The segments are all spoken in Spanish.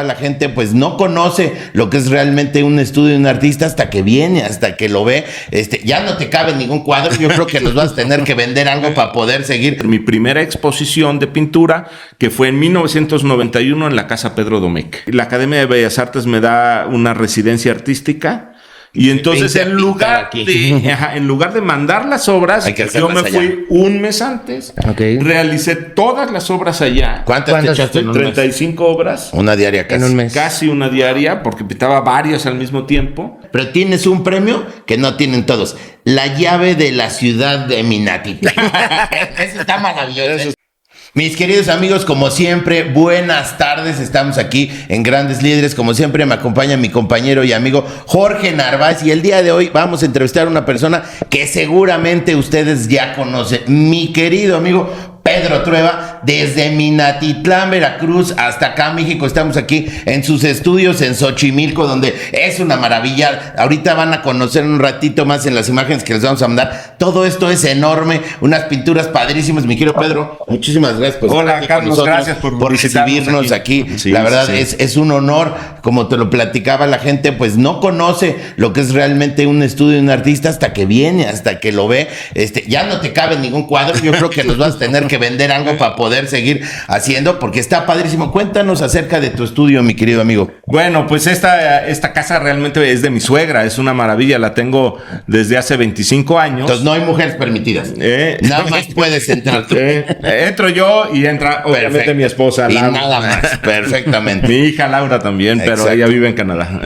La gente pues no conoce lo que es realmente un estudio de un artista hasta que viene, hasta que lo ve. Ya no te cabe ningún cuadro. Yo creo que nos vas a tener que vender algo para poder seguir. Mi primera exposición de pintura, que fue en 1991 en la Casa Pedro Domecq. La Academia de Bellas Artes me da una residencia artística. Y entonces en lugar de mandar las obras, yo me fui un mes antes, realicé todas las obras allá. ¿Cuántas te echaste en un 35 mes? Obras. Una diaria casi. En un mes. Casi una diaria, porque pintaba varios al mismo tiempo. Pero tienes un premio que no tienen todos. La llave de la ciudad de Minatitlán. Eso está maravilloso. Mis queridos amigos, como siempre, buenas tardes. Estamos aquí en Grandes Líderes. Como siempre, me acompaña mi compañero y amigo Jorge Narváez. Y el día de hoy vamos a entrevistar a una persona que seguramente ustedes ya conocen. Mi querido amigo Pedro Trueba, desde Minatitlán, Veracruz, hasta acá, México. Estamos aquí en sus estudios en Xochimilco, donde es una maravilla. Ahorita van a conocer un ratito más en las imágenes que les vamos a mandar. Todo esto es enorme, unas pinturas padrísimas. Mi querido Pedro, muchísimas gracias por estar aquí con nosotros, gracias por recibirnos aquí. Sí, la verdad es un honor. Como te lo platicaba, la gente pues no conoce lo que es realmente un estudio de un artista hasta que viene, hasta que lo ve. Ya no te cabe ningún cuadro. Yo creo que nos vas a tener que vender algo para poder seguir haciendo, porque está padrísimo. Cuéntanos acerca de tu estudio, mi querido amigo. Bueno, pues esta casa realmente es de mi suegra, es una maravilla, la tengo desde hace 25 años. Entonces no hay mujeres permitidas. Nada más puedes entrar tú. Entro yo y entra obviamente mi esposa. Y Laura. Nada más, perfectamente. Mi hija Laura también, pero ella vive en Canadá.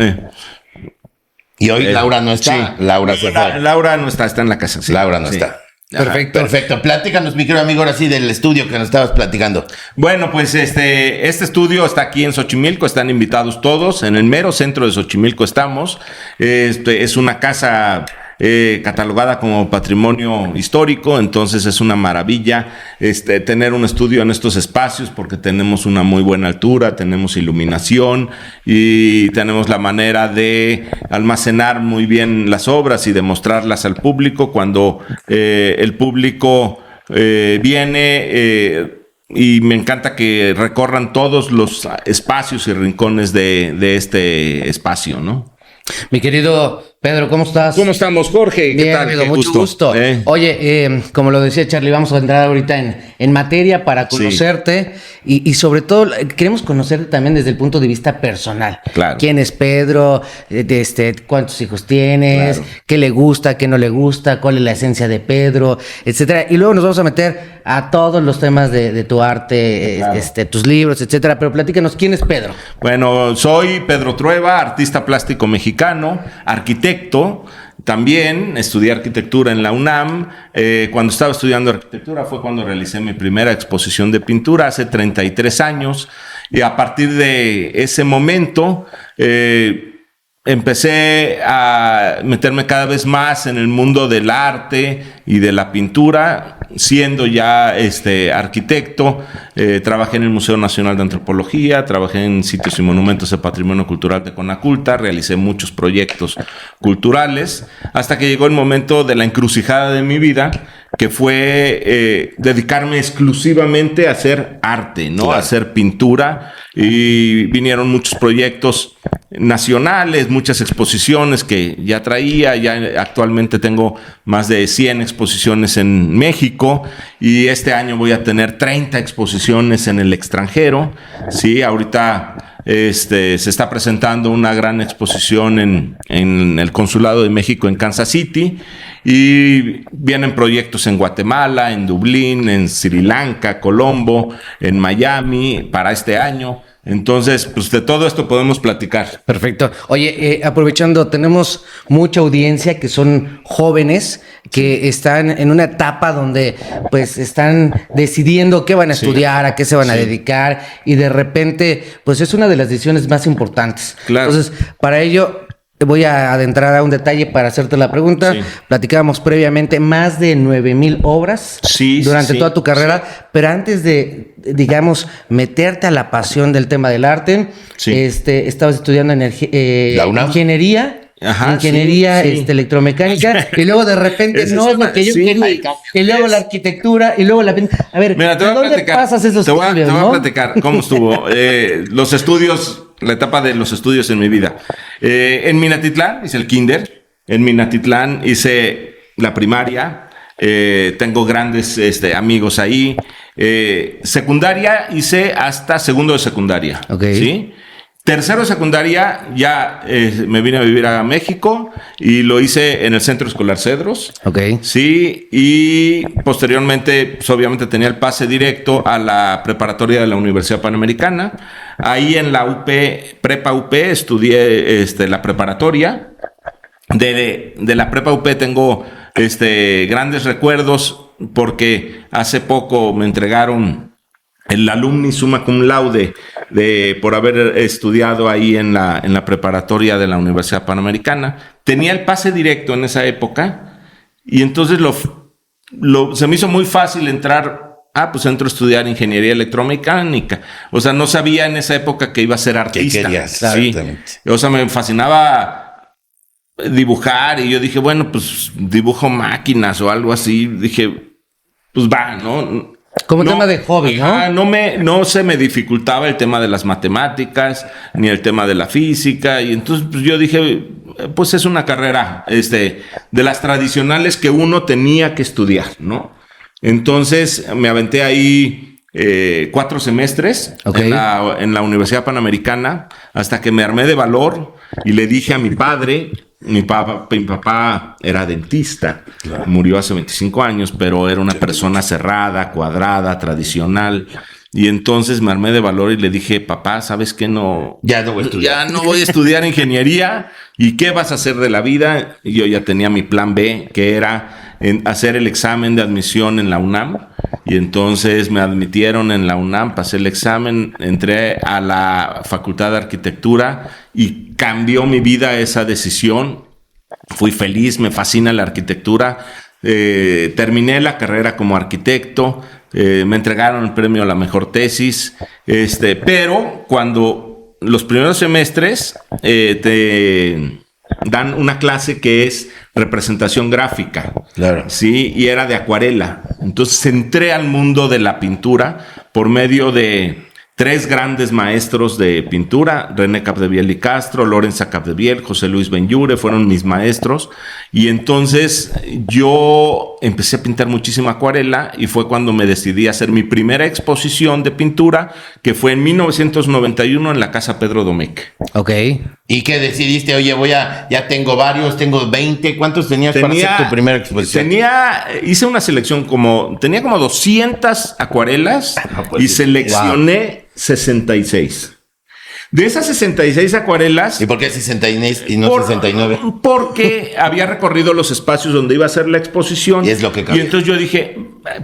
Y hoy Laura no está. Sí. Laura se fue. Laura no está en la casa. Sí. Laura no está. Perfecto. Platícanos, mi querido amigo, ahora sí del estudio que nos estabas platicando. Bueno, pues este estudio está aquí en Xochimilco, están invitados todos, en el mero centro de Xochimilco estamos. Es una casa catalogada como patrimonio histórico, entonces es una maravilla tener un estudio en estos espacios porque tenemos una muy buena altura, tenemos iluminación y tenemos la manera de almacenar muy bien las obras y de mostrarlas al público cuando el público viene. Y me encanta que recorran todos los espacios y rincones de este espacio, ¿no? Mi querido Pedro, ¿cómo estás? ¿Cómo estamos, Jorge? Bien, ¿qué tal? Amigo, mucho gusto. Oye, como lo decía Charlie, vamos a entrar ahorita en materia para conocerte y sobre todo queremos conocerte también desde el punto de vista personal. Claro. ¿Quién es Pedro? ¿Cuántos hijos tienes? Claro. ¿Qué le gusta? ¿Qué no le gusta? ¿Cuál es la esencia de Pedro? Etcétera. Y luego nos vamos a meter a todos los temas de tu arte, claro. Tus libros, etcétera. Pero platícanos, ¿quién es Pedro? Bueno, soy Pedro Trueba, artista plástico mexicano, arquitecto. También estudié arquitectura en la UNAM. Cuando estaba estudiando arquitectura fue cuando realicé mi primera exposición de pintura hace 33 años. Y a partir de ese momento empecé a meterme cada vez más en el mundo del arte y de la pintura, siendo ya arquitecto. Trabajé en el Museo Nacional de Antropología, trabajé en sitios y monumentos de patrimonio cultural de Conaculta, realicé muchos proyectos culturales, hasta que llegó el momento de la encrucijada de mi vida, que fue dedicarme exclusivamente a hacer arte, ¿no? Claro. A hacer pintura, y vinieron muchos proyectos nacionales, muchas exposiciones que ya traía. Ya actualmente tengo más de 100 exposiciones en México y este año voy a tener 30 exposiciones en el extranjero. Sí, ahorita se está presentando una gran exposición en el Consulado de México en Kansas City, y vienen proyectos en Guatemala, en Dublín, en Sri Lanka, Colombo, en Miami para este año. Entonces, pues de todo esto podemos platicar. Perfecto. Oye, aprovechando, tenemos mucha audiencia que son jóvenes que están en una etapa donde pues están decidiendo qué van a estudiar, a qué se van a dedicar, y de repente pues es una de las decisiones más importantes. Claro. Entonces, para ello voy a adentrar a un detalle para hacerte la pregunta. Sí. Platicábamos previamente más de 9,000 obras durante toda tu carrera, pero antes de, digamos, meterte a la pasión del tema del arte, estabas estudiando ingeniería Ajá, ingeniería sí. electromecánica, y luego de repente Esa no es es lo una- que yo sí. quería, y luego la arquitectura, y luego la... A ver, Mira, te voy a ¿dónde platicar. pasas esos te voy a cambios, te voy a no? platicar cómo estuvo. Los estudios, la etapa de los estudios en mi vida. En Minatitlán hice el kinder. En Minatitlán hice la primaria. Tengo grandes amigos ahí. Secundaria hice hasta segundo de secundaria. Ok. ¿Sí? Tercero de secundaria ya me vine a vivir a México y lo hice en el Centro Escolar Cedros. Ok. Sí, y posteriormente, pues, obviamente tenía el pase directo a la preparatoria de la Universidad Panamericana. Ahí en la UP, Prepa UP, estudié la preparatoria. De la Prepa UP tengo grandes recuerdos porque hace poco me entregaron el alumni summa cum laude por haber estudiado ahí en la preparatoria de la Universidad Panamericana. Tenía el pase directo en esa época y entonces se me hizo muy fácil entrar. Pues entro a estudiar ingeniería electromecánica. O sea, no sabía en esa época que iba a ser artista. ¿Qué querías? Sí. Exactamente. O sea, me fascinaba dibujar y yo dije, bueno, pues dibujo máquinas o algo así. Dije, pues va, ¿no? Como tema de hobby, ¿no? No se me dificultaba el tema de las matemáticas, ni el tema de la física, y entonces pues, yo dije, pues es una carrera de las tradicionales que uno tenía que estudiar, ¿no? Entonces me aventé ahí 4 semestres Okay. en la Universidad Panamericana, hasta que me armé de valor y le dije a mi padre. Mi papá era dentista, murió hace 25 años, pero era una persona cerrada, cuadrada, tradicional. Y entonces me armé de valor y le dije, papá, ¿sabes qué? Ya no voy a estudiar. Ya no voy a estudiar ingeniería. ¿Y qué vas a hacer de la vida? Y yo ya tenía mi plan B, que era hacer el examen de admisión en la UNAM. Y entonces me admitieron en la UNAM, pasé el examen, entré a la Facultad de Arquitectura y cambió mi vida esa decisión. Fui feliz, me fascina la arquitectura. Terminé la carrera como arquitecto, me entregaron el premio a la mejor tesis, pero cuando los primeros semestres te dan una clase que es representación gráfica. Claro. Sí, y era de acuarela. Entonces entré al mundo de la pintura por medio de 3 grandes maestros de pintura, René Capdevielle y Castro, Lorenza Capdevielle, José Luis Benyure, fueron mis maestros. Y entonces yo empecé a pintar muchísima acuarela y fue cuando me decidí a hacer mi primera exposición de pintura, que fue en 1991 en la Casa Pedro Domecq. Ok. ¿Y qué decidiste? Oye, ya tengo varios, tengo 20. ¿Cuántos tenías para hacer tu primera exposición? Hice una selección tenía como 200 acuarelas pues y sí. seleccioné 66. De esas 66 acuarelas... ¿Y por qué 66 y no 69? Porque había recorrido los espacios donde iba a ser la exposición. Y es lo que cabía. Y entonces yo dije,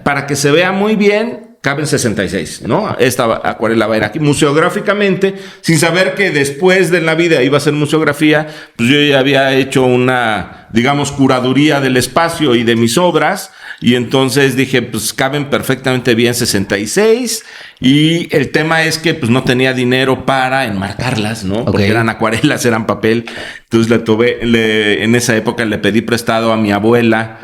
para que se vea muy bien, caben 66, ¿no? Esta acuarela va a ir aquí. Museográficamente, sin saber que después de la vida iba a ser museografía, pues yo ya había hecho una, digamos, curaduría del espacio y de mis obras. Y entonces dije, pues caben perfectamente bien 66. Y el tema es que pues no tenía dinero para enmarcarlas, ¿no? Porque eran acuarelas, eran papel. Entonces en esa época le pedí prestado a mi abuela,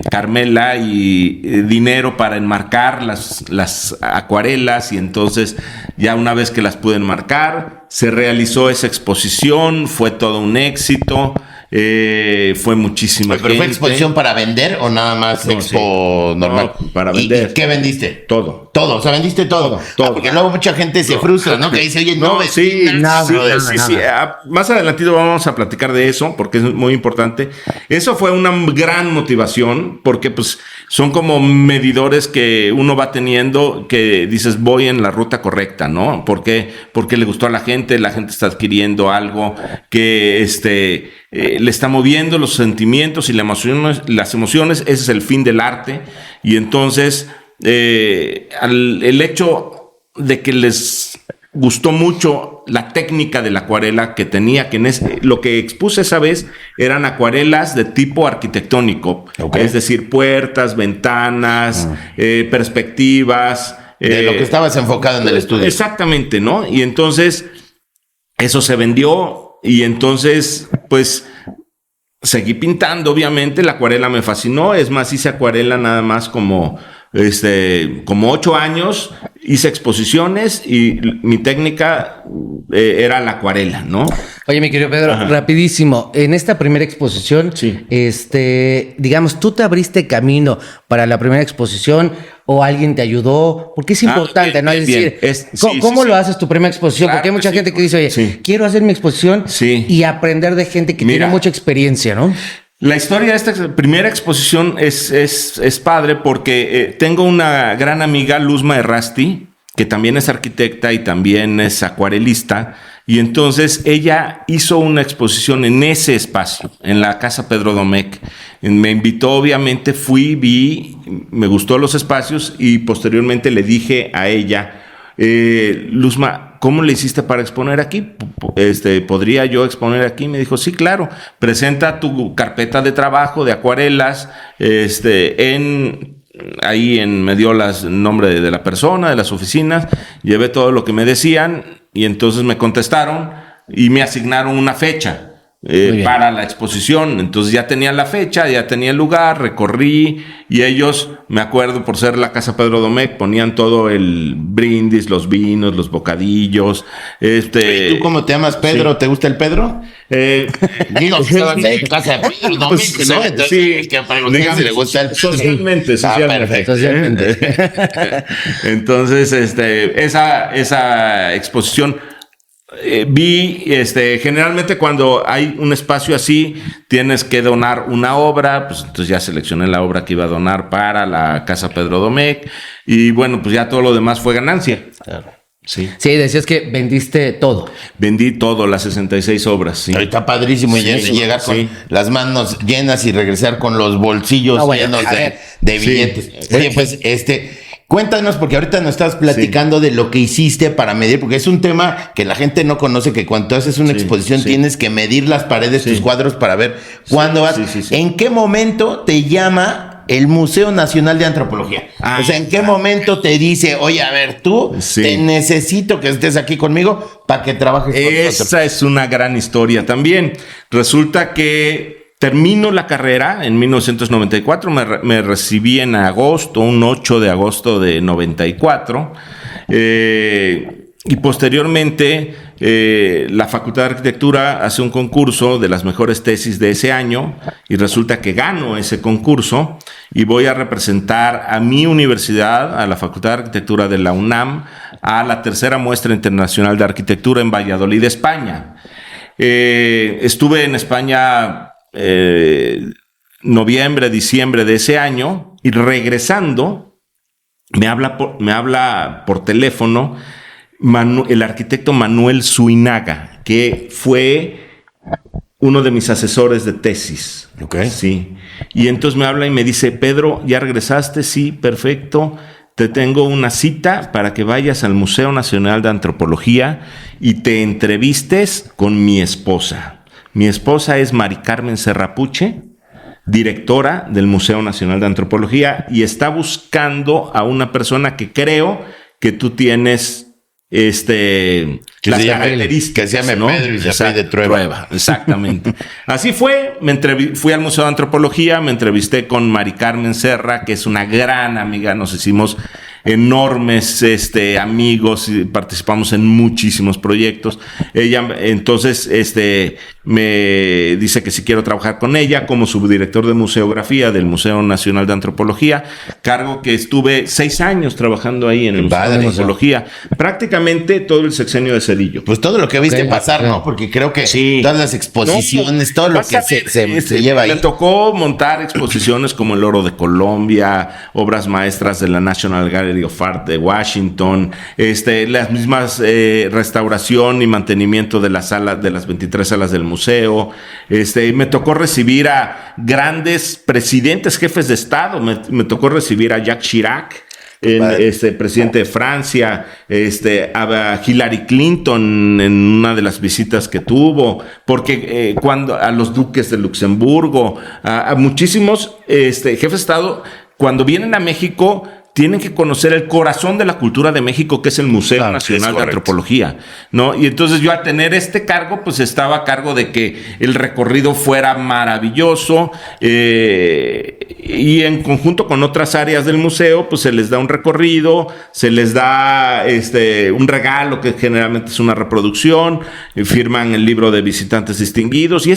Carmela, y dinero para enmarcar las acuarelas. Y entonces ya una vez que las pude enmarcar, se realizó esa exposición, fue todo un éxito. Fue muchísima ¿Pero fue exposición para vender o nada más expo normal? No, para vender. ¿Y qué vendiste? Todo. Todo, o sea, vendiste todo. Porque luego mucha gente se frustra, ¿no? Que dice, oye, sí. nada. Más adelantito vamos a platicar de eso porque es muy importante. Eso fue una gran motivación porque pues son como medidores que uno va teniendo que dices, voy en la ruta correcta, ¿no? Porque le gustó a la gente está adquiriendo algo que le está moviendo los sentimientos y las emociones. Ese es el fin del arte. Y entonces el hecho de que les gustó mucho la técnica de la acuarela que tenía, lo que expuse esa vez eran acuarelas de tipo arquitectónico, es decir, puertas, ventanas, perspectivas. De lo que estabas enfocado en el estudio. Exactamente, ¿no? Y entonces eso se vendió. y entonces, pues, seguí pintando, obviamente, la acuarela me fascinó, es más, hice acuarela nada más como 8 años, hice exposiciones y mi técnica era la acuarela, ¿no? Oye, mi querido Pedro, rapidísimo. En esta primera exposición, Sí. digamos, ¿tú te abriste camino para la primera exposición o alguien te ayudó? Porque es importante, bien, ¿no? bien, Es decir, bien. ¿cómo lo haces tu primera exposición? Claro Porque hay mucha que gente sí. que dice, oye, Sí. quiero hacer mi exposición Sí. y aprender de gente que Mira. tiene mucha experiencia, ¿no? La historia de esta primera exposición es padre porque tengo una gran amiga, Luzma Errasti, que también es arquitecta y también es acuarelista. Y entonces ella hizo una exposición en ese espacio, en la Casa Pedro Domecq. Me invitó, obviamente, fui, vi, me gustó los espacios y posteriormente le dije a ella, Luzma, ¿cómo le hiciste para exponer aquí? ¿Podría yo exponer aquí? Me dijo, sí, claro. Presenta tu carpeta de trabajo de acuarelas, ahí me dio el nombre de la persona, de las oficinas, llevé todo lo que me decían y entonces me contestaron y me asignaron una fecha para la exposición. Entonces ya tenía la fecha, ya tenía el lugar, recorrí y ellos, me acuerdo por ser la Casa Pedro Domecq, ponían todo el brindis, los vinos, los bocadillos. ¿Y tú cómo te llamas, Pedro? Sí. ¿Te gusta el Pedro? Digo, que estabas en casa de Pedro Domecq, Pues, ¿no? Entonces, sí, que preguntar si le gusta el Pedro. socialmente. Perfecto. Entonces, esa exposición vi, generalmente cuando hay un espacio así, tienes que donar una obra, pues entonces ya seleccioné la obra que iba a donar para la Casa Pedro Domecq y bueno, pues ya todo lo demás fue ganancia. Claro. Sí. Sí, decías que vendiste todo. Vendí todo, las 66 obras, sí. Está padrísimo llegar con las manos llenas y regresar con los bolsillos llenos de billetes. Sí. Oye, pues, cuéntanos, porque ahorita nos estás platicando de lo que hiciste para medir, porque es un tema que la gente no conoce, que cuando haces una exposición tienes que medir las paredes, tus cuadros, para ver cuándo vas. ¿En qué momento te llama el Museo Nacional de Antropología? O sea, ¿en qué momento te dice, oye, a ver, tú te necesito que estés aquí conmigo para que trabajes con nosotros? Esa es una gran historia también. Resulta que termino la carrera en 1994, me recibí en agosto, un 8 de agosto de 94, y posteriormente la Facultad de Arquitectura hace un concurso de las mejores tesis de ese año y resulta que gano ese concurso y voy a representar a mi universidad, a la Facultad de Arquitectura de la UNAM, a la tercera muestra internacional de arquitectura en Valladolid, España. Estuve en España noviembre, diciembre de ese año y regresando me habla por teléfono el arquitecto Manuel Zuinaga, que fue uno de mis asesores de tesis. Okay. Sí. Y entonces me habla y me dice, Pedro, ¿ya regresaste? Sí, perfecto. Te tengo una cita para que vayas al Museo Nacional de Antropología y te entrevistes con mi esposa. Mi esposa es Mari Carmen Serrapuche, directora del Museo Nacional de Antropología, y está buscando a una persona que creo que tú tienes las características, que se llame ¿no? Pedro y se apellide Trueba. Exactamente. Así fue, fui al Museo de Antropología, me entrevisté con Mari Carmen Serra, que es una gran amiga, nos hicimos enormes amigos y participamos en muchísimos proyectos. Ella entonces me dice que si quiero trabajar con ella como subdirector de museografía del Museo Nacional de Antropología, cargo que estuve 6 años trabajando ahí en el Museo de Antropología, prácticamente todo el sexenio de Cedillo. Pues todo lo que viste pasar, ¿no? Porque creo que todas las exposiciones, todo lo que se lleva ahí. Me tocó montar exposiciones como el Oro de Colombia, obras maestras de la National Gallery of Art de Washington, las mismas restauración y mantenimiento de las 23 salas del museo. Me tocó recibir a grandes presidentes, jefes de Estado. Me tocó recibir a Jacques Chirac, presidente de Francia, a Hillary Clinton en una de las visitas que tuvo, porque a los duques de Luxemburgo, a muchísimos jefes de Estado, cuando vienen a México, tienen que conocer el corazón de la cultura de México, que es el Museo Nacional de Antropología, ¿no? Y entonces yo, al tener este cargo, pues estaba a cargo de que el recorrido fuera maravilloso, y en conjunto con otras áreas del museo, pues se les da un recorrido, se les da un regalo, que generalmente es una reproducción, firman el libro de visitantes distinguidos, y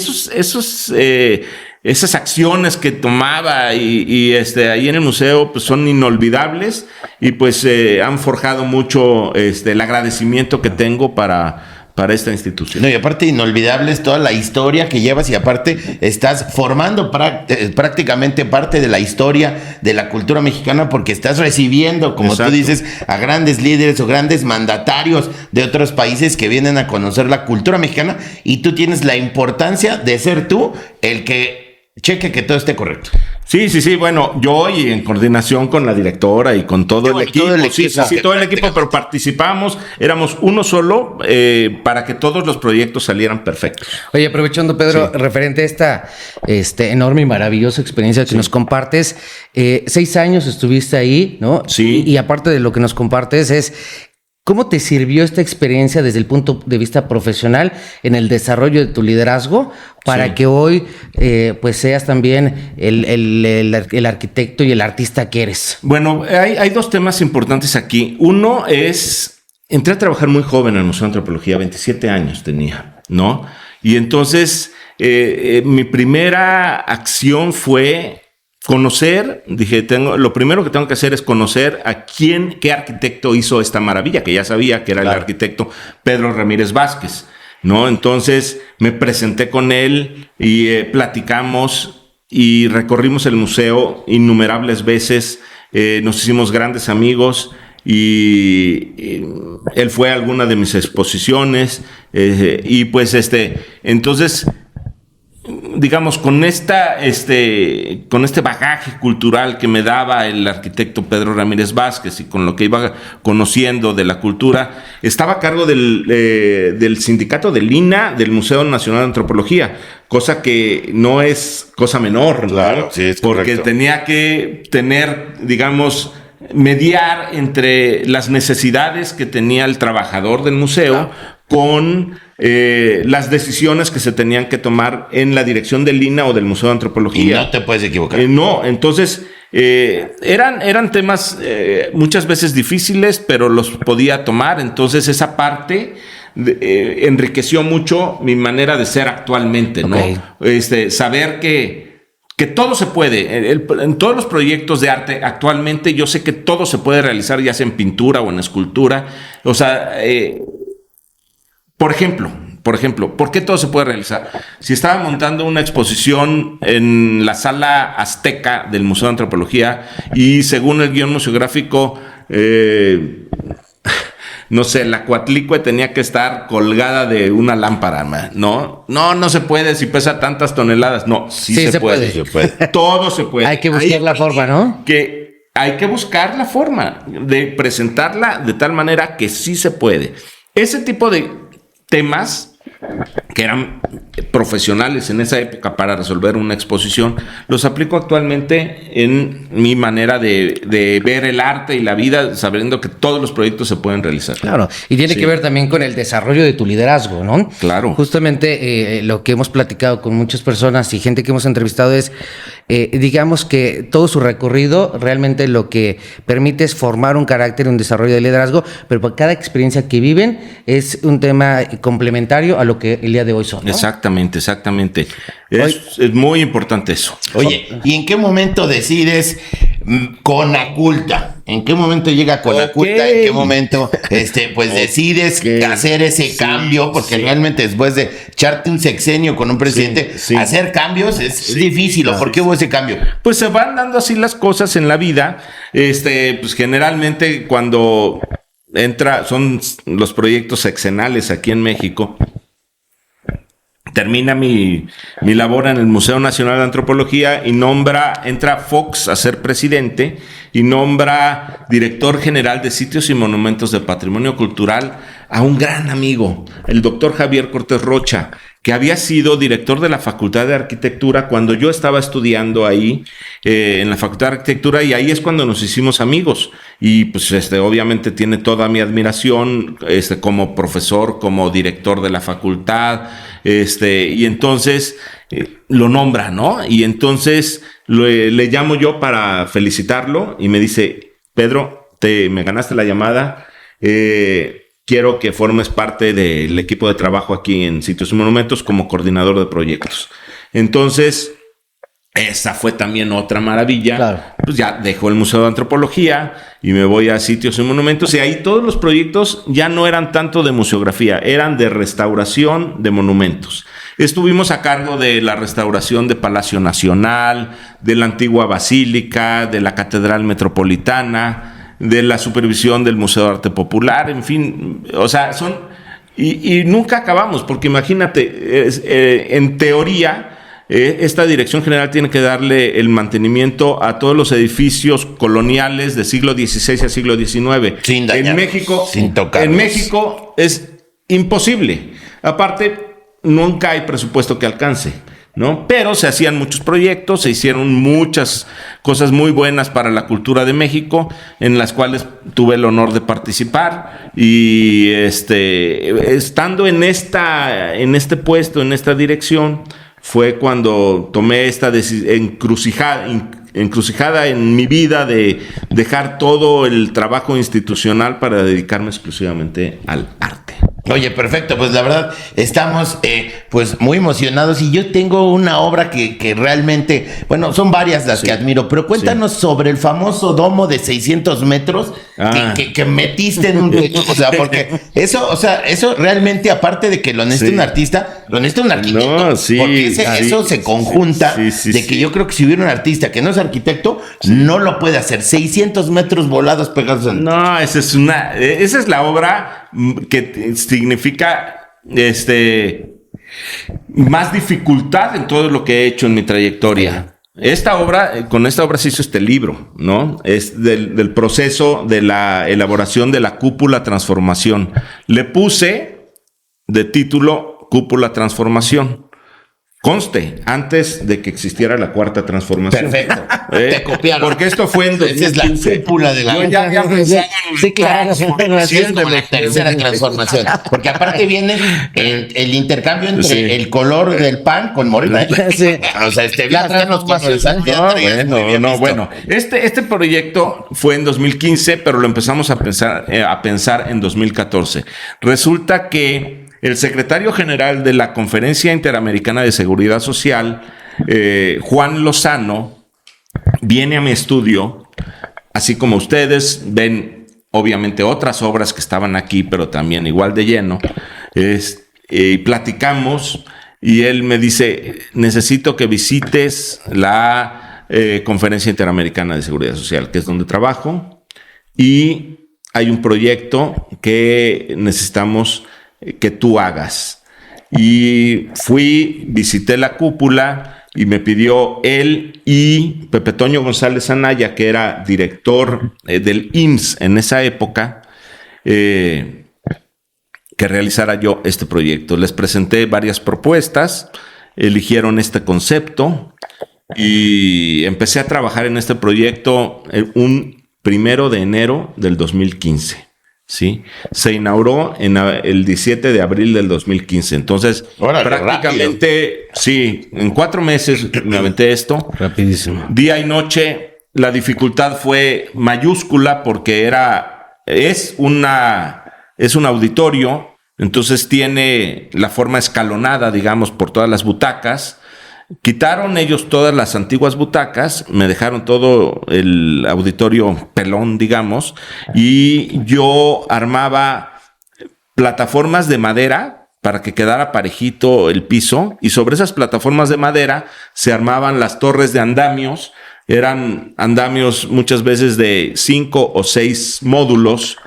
esas acciones que tomaba y ahí en el museo, pues son inolvidables, y pues han forjado mucho el agradecimiento que tengo para esta institución. No, y aparte, inolvidable es toda la historia que llevas, y aparte estás formando prácticamente parte de la historia de la cultura mexicana, porque estás recibiendo, como Exacto. tú dices, a grandes líderes o grandes mandatarios de otros países que vienen a conocer la cultura mexicana, y tú tienes la importancia de ser tú el que cheque que todo esté correcto. Sí. Bueno, yo, y en coordinación con la directora y con todo el equipo. Todo el equipo, pero participamos, éramos uno solo para que todos los proyectos salieran perfectos. Oye, aprovechando, Pedro, referente a esta enorme y maravillosa experiencia que nos compartes, 6 años estuviste ahí, ¿no? Sí. Y aparte de lo que nos compartes ¿cómo te sirvió esta experiencia desde el punto de vista profesional en el desarrollo de tu liderazgo para que hoy pues seas también el arquitecto y el artista que eres? Bueno, hay 2 temas importantes aquí. Uno es, entré a trabajar muy joven en el Museo de Antropología, 27 años tenía, ¿no? Y entonces mi primera acción fue conocer, dije, lo primero que tengo que hacer es conocer qué arquitecto hizo esta maravilla, que ya sabía que era el arquitecto Pedro Ramírez Vázquez, ¿no? Entonces me presenté con él y platicamos y recorrimos el museo innumerables veces, nos hicimos grandes amigos, y él fue a alguna de mis exposiciones, y pues entonces, digamos, con este bagaje cultural que me daba el arquitecto Pedro Ramírez Vázquez, y con lo que iba conociendo de la cultura, estaba a cargo del sindicato del INA, del Museo Nacional de Antropología, cosa que no es cosa menor, claro, sí, es porque correcto. tenía que tener, digamos, mediar entre las necesidades que tenía el trabajador del museo con las decisiones que se tenían que tomar en la dirección del INA o del Museo de Antropología. Y no te puedes equivocar. No, entonces eran temas muchas veces difíciles, pero los podía tomar. Entonces esa parte enriqueció mucho mi manera de ser actualmente, ¿no? Saber que todo se puede. En todos los proyectos de arte actualmente yo sé que todo se puede realizar, ya sea en pintura o en escultura. O sea, por ejemplo, ¿por qué todo se puede realizar? Si estaba montando una exposición en la sala azteca del Museo de Antropología y según el guión museográfico, no sé, la Coatlicue tenía que estar colgada de una lámpara, ¿no? No se puede si pesa tantas toneladas. No, sí se puede. Todo se puede. Hay que buscar la forma, ¿no? Hay que buscar la forma de presentarla de tal manera que sí se puede. Ese tipo de temas que eran profesionales en esa época para resolver una exposición, los aplico actualmente en mi manera de ver el arte y la vida, sabiendo que todos los proyectos se pueden realizar. Claro, y tiene que ver también con el desarrollo de tu liderazgo, ¿no? Claro. Justamente lo que hemos platicado con muchas personas y gente que hemos entrevistado es, digamos que todo su recorrido realmente lo que permite es formar un carácter, un desarrollo de liderazgo, pero por cada experiencia que viven es un tema complementario a lo que el día de hoy son, ¿no? Exactamente. Es muy importante eso. Oye, ¿y en qué momento decides Conaculta? ¿En qué momento llega Conaculta? ¿En qué momento pues decides hacer ese cambio? Porque realmente después de echarte un sexenio con un presidente, hacer cambios es difícil. ¿Por qué hubo ese cambio? Pues se van dando así las cosas en la vida. Pues generalmente cuando son los proyectos sexenales aquí en México, termina mi labor en el Museo Nacional de Antropología y entra Fox a ser presidente y nombra director general de Sitios y Monumentos de Patrimonio Cultural a un gran amigo, el doctor Javier Cortés Rocha, que había sido director de la Facultad de Arquitectura cuando yo estaba estudiando ahí en la Facultad de Arquitectura, y ahí es cuando nos hicimos amigos. Y pues obviamente tiene toda mi admiración como profesor, como director de la facultad, y entonces lo nombra, ¿no? Y entonces le llamo yo para felicitarlo y me dice: Pedro, me ganaste la llamada, quiero que formes parte del equipo de trabajo aquí en Sitios y Monumentos como coordinador de proyectos. Entonces, esa fue también otra maravilla. Claro. Pues ya dejo el Museo de Antropología y me voy a Sitios y Monumentos, y ahí todos los proyectos ya no eran tanto de museografía, eran de restauración de monumentos. Estuvimos a cargo de la restauración de Palacio Nacional, de la antigua Basílica, de la Catedral Metropolitana, de la supervisión del Museo de Arte Popular, en fin, o sea, y nunca acabamos, porque imagínate, en teoría, esta dirección general tiene que darle el mantenimiento a todos los edificios coloniales del siglo XVI al siglo XIX. Sin dañarlos, en México, sin tocarlos. En México es imposible. Aparte, nunca hay presupuesto que alcance, ¿no? Pero se hacían muchos proyectos, se hicieron muchas cosas muy buenas para la cultura de México, en las cuales tuve el honor de participar, y estando en este puesto, en esta dirección, fue cuando tomé esta encrucijada en mi vida de dejar todo el trabajo institucional para dedicarme exclusivamente al arte. Oye, perfecto, pues la verdad estamos pues muy emocionados, y yo tengo una obra que realmente, bueno, son varias las que admiro, pero cuéntanos sobre el famoso domo de 600 metros que metiste en un techo, o sea, porque eso realmente, aparte de que lo necesita un artista, lo necesita un arquitecto, porque eso se conjunta de que yo creo que si hubiera un artista que no es arquitecto, no lo puede hacer. 600 metros volados pegados en... No, esa es la obra que significa más dificultad en todo lo que he hecho en mi trayectoria. Con esta obra se hizo este libro, ¿no? Es del proceso de la elaboración de la cúpula transformación. Le puse de título Cúpula Transformación. Conste, antes de que existiera la cuarta transformación. Perfecto. Te copiaron. Porque esto fue en 2015. Esa es la cúpula de la... Sí, claro. Sí, es como la tercera transformación. Porque aparte viene el intercambio entre el color del pan con morena. Sí. O sea, Bueno. Este proyecto fue en 2015, pero lo empezamos a pensar en 2014. Resulta que el secretario general de la Conferencia Interamericana de Seguridad Social, Juan Lozano, viene a mi estudio, así como ustedes ven, obviamente, otras obras que estaban aquí, pero también igual de lleno, y platicamos, y él me dice: necesito que visites la Conferencia Interamericana de Seguridad Social, que es donde trabajo, y hay un proyecto que necesitamos que tú hagas. Y visité la cúpula, y me pidió él y Pepe Toño González Anaya, que era director del IMSS en esa época, que realizara yo este proyecto. Les presenté varias propuestas, eligieron este concepto, y empecé a trabajar en este proyecto un 1 de enero del 2015. Sí, se inauguró el 17 de abril del 2015. Entonces, prácticamente, sí, en 4 meses me aventé esto. Rapidísimo. Día y noche. La dificultad fue mayúscula porque es un auditorio, entonces tiene la forma escalonada, digamos, por todas las butacas. Quitaron ellos todas las antiguas butacas, me dejaron todo el auditorio pelón, digamos, y yo armaba plataformas de madera para que quedara parejito el piso, y sobre esas plataformas de madera se armaban las torres de andamios. Eran andamios muchas veces de 5 o 6 módulos,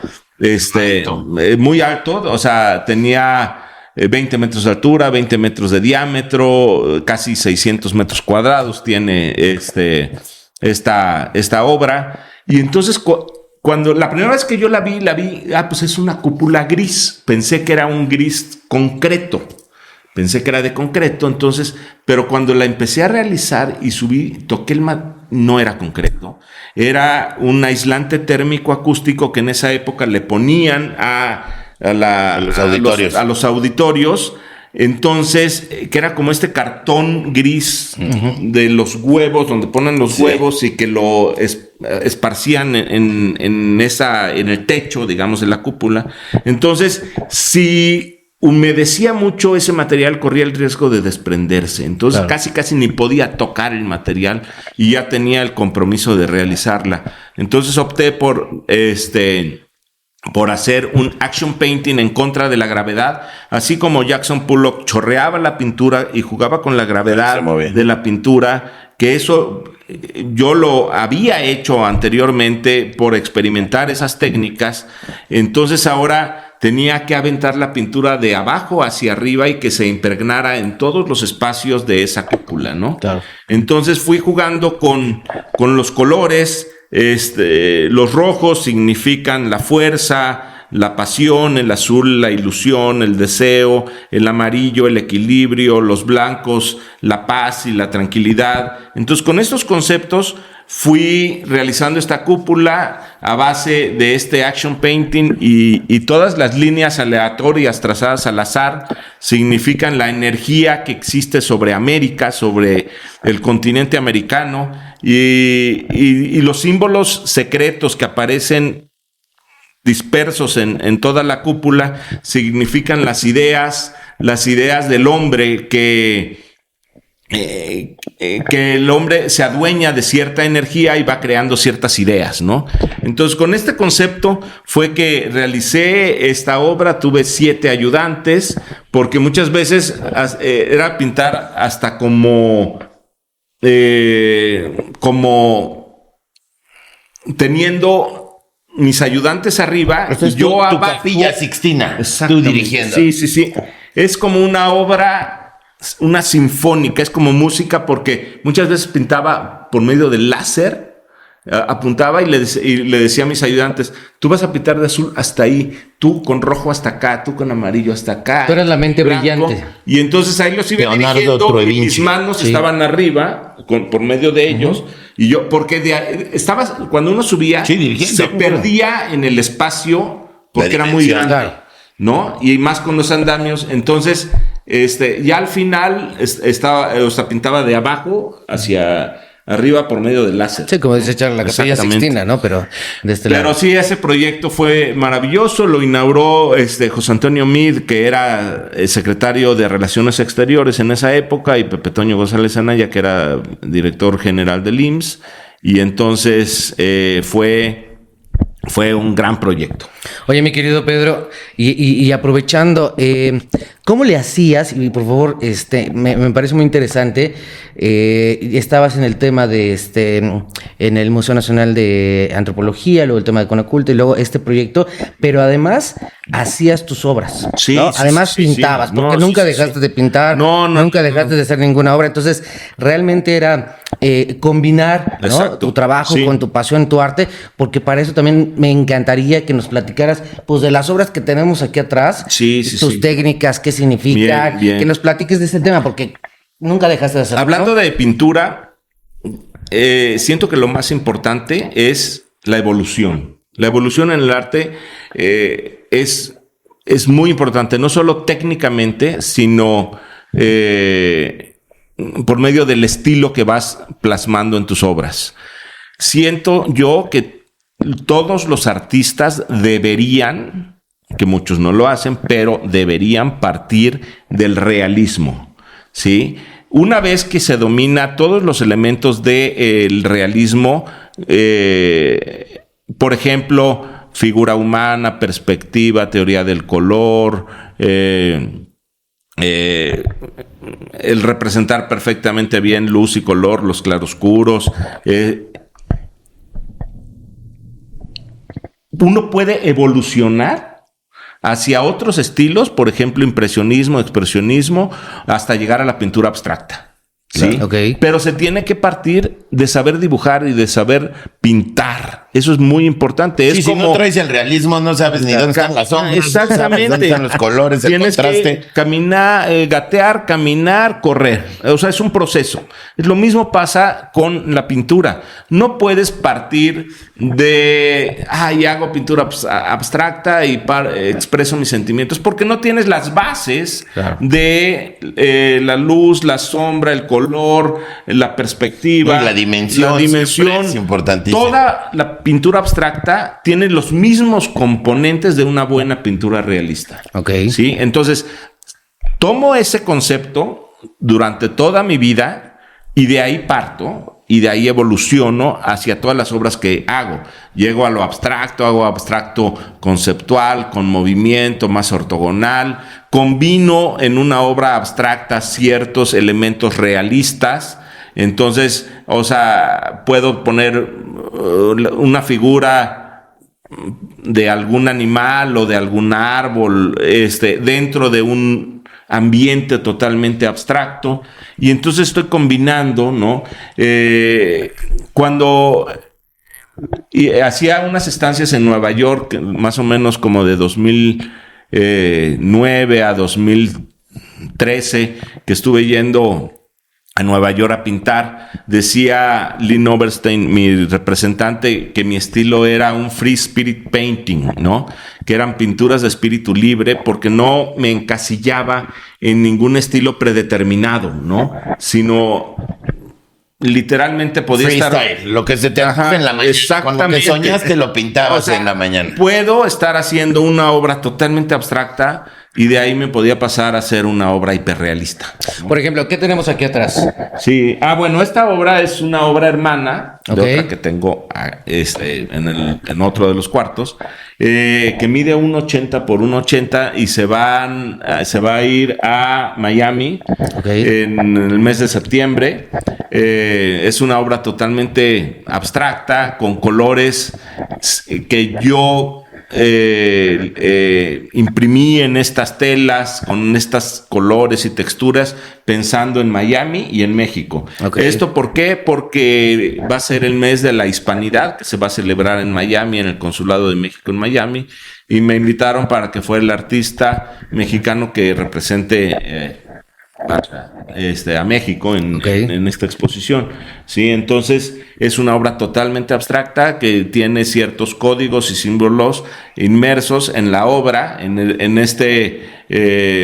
muy alto, o sea, tenía 20 metros de altura, 20 metros de diámetro, casi 600 metros cuadrados tiene esta obra. Y entonces, cuando la primera vez que yo la vi, pues es una cúpula gris. Pensé que era un gris concreto, Pensé que era de concreto, entonces, pero cuando la empecé a realizar y subí, toqué no era concreto, era un aislante térmico acústico que en esa época le ponían a los auditorios. Entonces, que era como este cartón gris de los huevos, donde ponen los huevos y que lo esparcían en el techo, digamos, de la cúpula. Entonces, si humedecía mucho ese material, corría el riesgo de desprenderse. Entonces, casi ni podía tocar el material y ya tenía el compromiso de realizarla. Entonces, opté por hacer un action painting en contra de la gravedad, así como Jackson Pollock chorreaba la pintura y jugaba con la gravedad de la pintura, que eso yo lo había hecho anteriormente por experimentar esas técnicas. Entonces ahora tenía que aventar la pintura de abajo hacia arriba y que se impregnara en todos los espacios de esa cúpula, ¿no? Claro. Entonces fui jugando con los colores. Los rojos significan la fuerza, la pasión, el azul, la ilusión, el deseo, el amarillo, el equilibrio, los blancos, la paz y la tranquilidad. Entonces, con estos conceptos fui realizando esta cúpula a base de este action painting y todas las líneas aleatorias trazadas al azar significan la energía que existe sobre América, sobre el continente americano y los símbolos secretos que aparecen dispersos en toda la cúpula significan las ideas del hombre que el hombre se adueña de cierta energía y va creando ciertas ideas, ¿no? Entonces, con este concepto fue que realicé esta obra. Tuve 7 ayudantes, porque muchas veces era pintar hasta como teniendo mis ayudantes arriba. Entonces, yo tu Capilla Sixtina, tú dirigiendo. Sí. Es como una obra, una sinfónica, es como música, porque muchas veces pintaba por medio del láser, apuntaba y le decía a mis ayudantes, tú vas a pintar de azul hasta ahí, tú con rojo hasta acá, tú con amarillo hasta acá. Tú eres la mente blanco, brillante. Y entonces ahí los iba dirigiendo y mis manos estaban arriba por medio de ellos. Y yo, porque cuando uno subía, se perdía en el espacio porque era muy grande. Claro. ¿No? Y más con los andamios. Entonces, ya al final pintaba de abajo hacia arriba por medio del láser. Sí, como dice Charles, la Capilla Sixtina, ¿no? Pero de este lado. Pero sí, ese proyecto fue maravilloso. Lo inauguró José Antonio Meade, que era secretario de Relaciones Exteriores en esa época, y Pepe Toño González Anaya, que era director general del IMSS. Y entonces fue un gran proyecto. Oye, mi querido Pedro, y aprovechando, ¿cómo le hacías? Y por favor, me parece muy interesante. Estabas en el tema de en el Museo Nacional de Antropología, luego el tema de Conaculta y luego este proyecto, pero además hacías tus obras. Sí, ¿no? Además pintabas, porque nunca dejaste de pintar, nunca dejaste de hacer ninguna obra. Entonces, realmente era combinar, ¿no? Tu trabajo con tu pasión, tu arte, porque para eso también me encantaría que nos platicaras pues de las obras que tenemos aquí atrás, tus técnicas, qué significan, que nos platiques de este tema, porque nunca dejaste de hacerlo. Hablando de pintura, siento que lo más importante es la evolución. La evolución en el arte es muy importante, no solo técnicamente, sino por medio del estilo que vas plasmando en tus obras. Siento yo que todos los artistas deberían, que muchos no lo hacen, pero deberían partir del realismo, ¿sí? Una vez que se domina todos los elementos del realismo, por ejemplo, figura humana, perspectiva, teoría del color, el representar perfectamente bien luz y color, los claroscuros, uno puede evolucionar hacia otros estilos, por ejemplo, impresionismo, expresionismo, hasta llegar a la pintura abstracta. ¿Sí? Okay. Pero se tiene que partir de saber dibujar y de saber pintar. Eso es muy importante. Es si como no traes el realismo, no sabes ni dónde están las sombras. Exactamente. Dónde están los colores, el Tienes contraste. que caminar, gatear, caminar, correr. O sea, es un proceso. Lo mismo pasa con la pintura. No puedes partir de, hago pintura abstracta y expreso mis sentimientos, porque no tienes las bases de la luz, la sombra, el color, la perspectiva. Y la dimensión. Es importantísimo. Toda la pintura abstracta tiene los mismos componentes de una buena pintura realista. Ok. ¿Sí? Entonces, tomo ese concepto durante toda mi vida y de ahí parto y de ahí evoluciono hacia todas las obras que hago. Llego a lo abstracto, hago abstracto conceptual, con movimiento, más ortogonal. Combino en una obra abstracta ciertos elementos realistas. Entonces, o sea, puedo poner una figura de algún animal o de algún árbol dentro de un ambiente totalmente abstracto, y entonces estoy combinando, ¿no? Cuando hacía unas estancias en Nueva York, más o menos como de 2009 a 2013, que estuve yendo a Nueva York a pintar, decía Lynn Oberstein, mi representante, que mi estilo era un free spirit painting, ¿no? Que eran pinturas de espíritu libre, porque no me encasillaba en ningún estilo predeterminado, ¿no? Sino literalmente podía estar... Lo que se te antoja en la mañana. Exactamente. Con lo que soñaste lo pintabas en la mañana. Puedo estar haciendo una obra totalmente abstracta y de ahí me podía pasar a hacer una obra hiperrealista. Por ejemplo, ¿qué tenemos aquí atrás? Sí. Bueno, esta obra es una obra hermana de otra que tengo en otro de los cuartos, que mide 1.80 por 1.80 y se va a ir a Miami en el mes de septiembre. Es una obra totalmente abstracta, con colores que yo imprimí en estas telas, con estos colores y texturas, pensando en Miami y en México. ¿Esto por qué? Porque va a ser el mes de la hispanidad, que se va a celebrar en Miami, en el Consulado de México en Miami, y me invitaron para que fuera el artista mexicano que represente a México en esta exposición. Sí, entonces es una obra totalmente abstracta que tiene ciertos códigos y símbolos inmersos en la obra, en este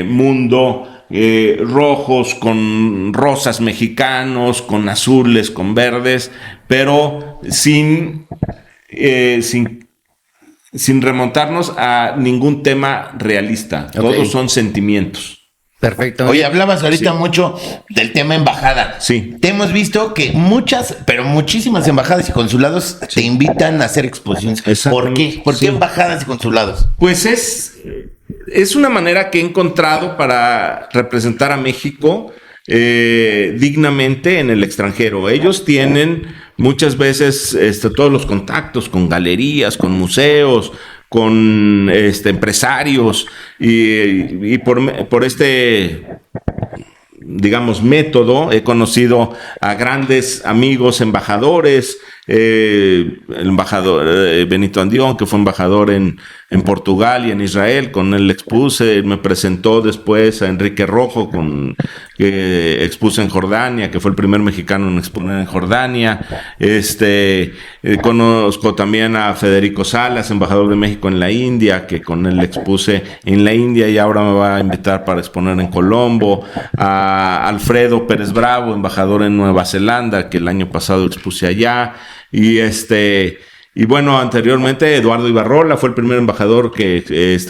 mundo, rojos con rosas mexicanos, con azules, con verdes, pero sin remontarnos a ningún tema realista. Todos son sentimientos. Perfecto. Oye, hablabas ahorita mucho del tema embajada. Sí. Te hemos visto que muchísimas embajadas y consulados te invitan a hacer exposiciones. ¿Por qué? ¿Por qué embajadas y consulados? Pues es una manera que he encontrado para representar a México dignamente en el extranjero. Ellos tienen muchas veces todos los contactos con galerías, con museos, con empresarios, y por este, digamos, método he conocido a grandes amigos embajadores. El embajador Benito Andión, que fue embajador en Portugal y en Israel, con él expuse. Me presentó después a Enrique Rojo, que expuse en Jordania, que fue el primer mexicano en exponer en Jordania. Conozco también a Federico Salas, embajador de México en la India, que con él expuse en la India y ahora me va a invitar para exponer en Colombo. A Alfredo Pérez Bravo, embajador en Nueva Zelanda, que el año pasado expuse allá. Y bueno, anteriormente Eduardo Ibarrola fue el primer embajador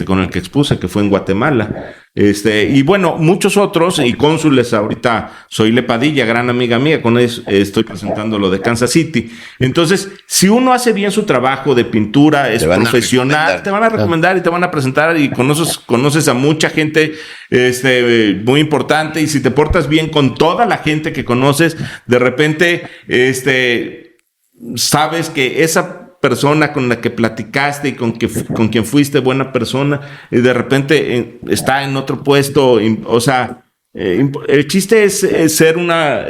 con el que expuse, que fue en Guatemala. Y bueno, muchos otros y cónsules. Ahorita Zoile Padilla, gran amiga mía, con él estoy presentando lo de Kansas City. Entonces, si uno hace bien su trabajo de pintura, es profesional, te van a recomendar y te van a presentar, y conoces a mucha gente muy importante, y si te portas bien con toda la gente que conoces, de repente sabes que esa persona con la que platicaste y con quien fuiste buena persona, y de repente está en otro puesto. O sea, el chiste es ser una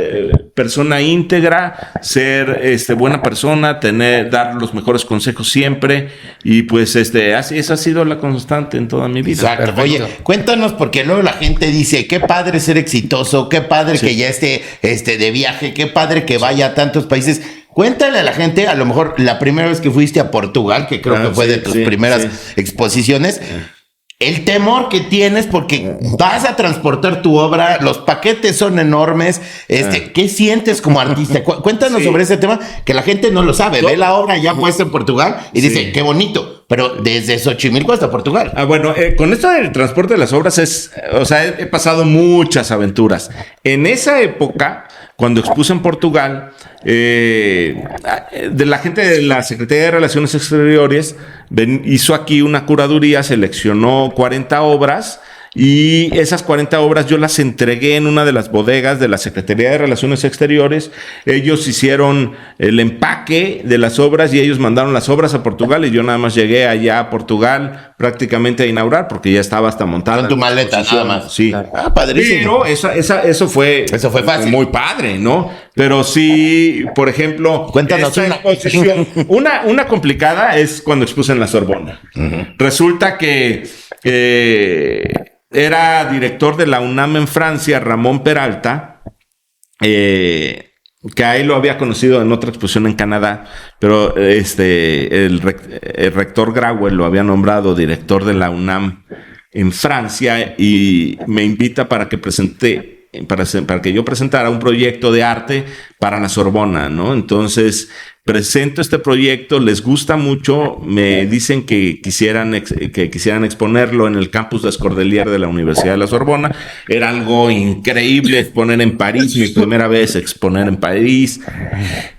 persona íntegra, ser buena persona, dar los mejores consejos siempre, y pues así, esa ha sido la constante en toda mi vida. Exacto. Oye, cuéntanos, porque luego la gente dice, qué padre ser exitoso, qué padre que ya esté de viaje, qué padre que vaya a tantos países. Cuéntale a la gente, a lo mejor la primera vez que fuiste a Portugal, que creo que fue de tus primeras exposiciones, el temor que tienes porque vas a transportar tu obra, los paquetes son enormes, ¿qué sientes como artista? Cuéntanos sobre ese tema, que la gente no lo sabe, ve la obra ya puesta en Portugal y dice, qué bonito, pero desde Xochimilco hasta Portugal. Bueno, con esto del transporte de las obras he pasado muchas aventuras. En esa época, cuando expuse en Portugal, de la gente de la Secretaría de Relaciones Exteriores hizo aquí una curaduría, seleccionó 40 obras, y esas 40 obras yo las entregué en una de las bodegas de la Secretaría de Relaciones Exteriores. Ellos hicieron el empaque de las obras y ellos mandaron las obras a Portugal, y yo nada más llegué allá a Portugal prácticamente a inaugurar, porque ya estaba hasta montada. Con tu maleta nada más. Sí. Ah, padrísimo. Pero eso fue fácil. Muy padre, ¿no? Pero sí, por ejemplo, cuéntanos una complicada es cuando expuse en la Sorbona. Resulta que era director de la UNAM en Francia, Ramón Peralta, que a él lo había conocido en otra exposición en Canadá, pero el rector Grauel lo había nombrado director de la UNAM en Francia, y me invita para que para que yo presentara un proyecto de arte para la Sorbona, ¿no? Entonces presento este proyecto, les gusta mucho, me dicen que quisieran exponerlo en el campus de Escordelier de la Universidad de la Sorbona. Era algo increíble exponer en París, mi primera vez exponer en París.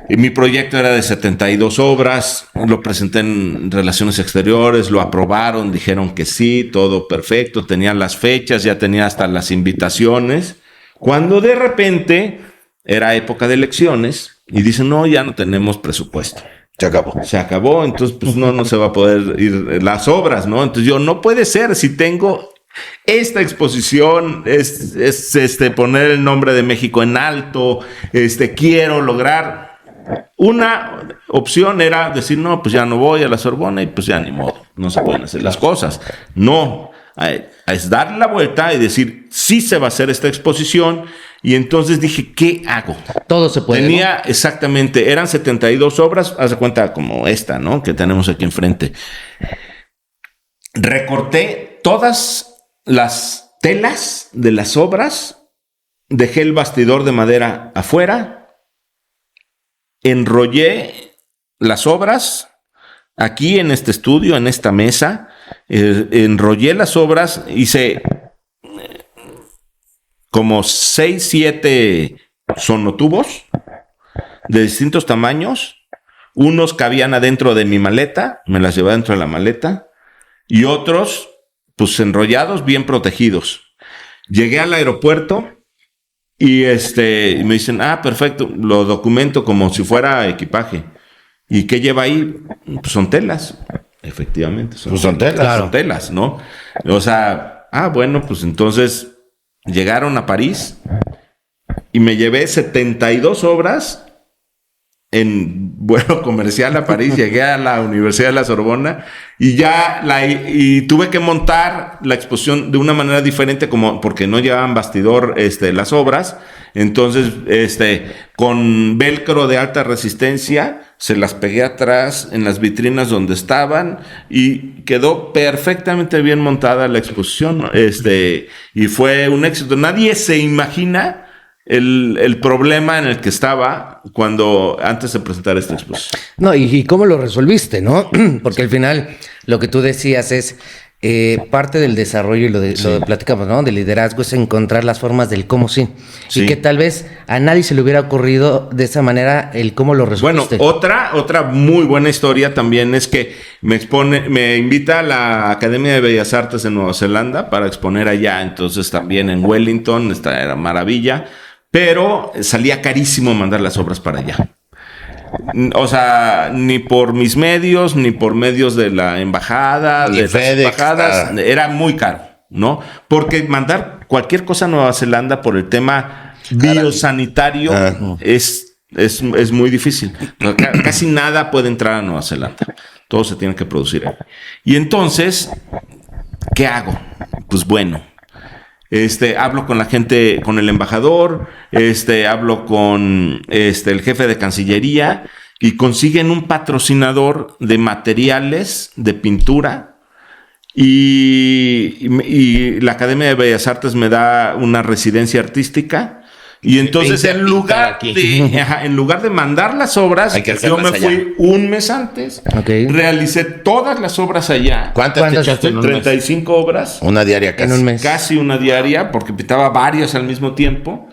Y mi proyecto era de 72 obras, lo presenté en Relaciones Exteriores, lo aprobaron, dijeron que sí, todo perfecto, tenía las fechas, ya tenía hasta las invitaciones. Cuando de repente era época de elecciones y dicen, no, ya no tenemos presupuesto. Se acabó, entonces pues no se va a poder ir las obras, ¿no? Entonces yo, no puede ser, si tengo esta exposición, es poner el nombre de México en alto, quiero lograr. Una opción era decir, no, pues ya no voy a la Sorbona y pues ya ni modo, no se pueden hacer las cosas. No, es darle la vuelta y decir, sí se va a hacer esta exposición. Y entonces dije, ¿qué hago? Todo se puede. Tenía, ¿no? Exactamente, eran 72 obras, haz de cuenta como esta, ¿no? Que tenemos aquí enfrente. Recorté todas las telas de las obras, dejé el bastidor de madera afuera, enrollé las obras aquí en este estudio, en esta mesa, enrollé las obras, hice como 6, 7 sonotubos de distintos tamaños. Unos cabían adentro de mi maleta, me las llevé dentro de la maleta, y otros, pues enrollados, bien protegidos. Llegué al aeropuerto y me dicen, perfecto, lo documento como si fuera equipaje. ¿Y qué lleva ahí? Pues son telas. Efectivamente, son telas. Claro. Son telas, ¿no? O sea, bueno, pues entonces llegaron a París y me llevé 72 obras en vuelo comercial a París. Llegué a la Universidad de la Sorbona y tuve que montar la exposición de una manera diferente, porque no llevaban bastidor las obras. Entonces, con velcro de alta resistencia, se las pegué atrás en las vitrinas donde estaban y quedó perfectamente bien montada la exposición, y fue un éxito. Nadie se imagina el problema en el que estaba antes de presentar esta exposición. No, y cómo lo resolviste, ¿no? Porque al final lo que tú decías es parte del desarrollo, y lo platicamos, ¿no? Del liderazgo, es encontrar las formas del cómo sí. Y que tal vez a nadie se le hubiera ocurrido de esa manera el cómo lo resolviste. Bueno, otra muy buena historia también es que me invita a la Academia de Bellas Artes de Nueva Zelanda para exponer allá. Entonces también en Wellington, esta era maravilla, pero salía carísimo mandar las obras para allá. O sea, ni por mis medios, ni por medios de la embajada, ni de FedEx, las embajadas, era muy caro, ¿no? Porque mandar cualquier cosa a Nueva Zelanda por el tema biosanitario es muy difícil. Casi nada puede entrar a Nueva Zelanda. Todo se tiene que producir ahí. Y entonces, ¿qué hago? Pues bueno, hablo con la gente, con el embajador, hablo con el jefe de Cancillería y consiguen un patrocinador de materiales de pintura. Y la Academia de Bellas Artes me da una residencia artística. Y entonces en lugar de mandar las obras, yo me fui un mes antes, realicé todas las obras allá. ¿Cuántas te echaste en un 35 mes? obras. Una diaria casi. En un mes. Casi una diaria, porque pintaba varias al mismo tiempo.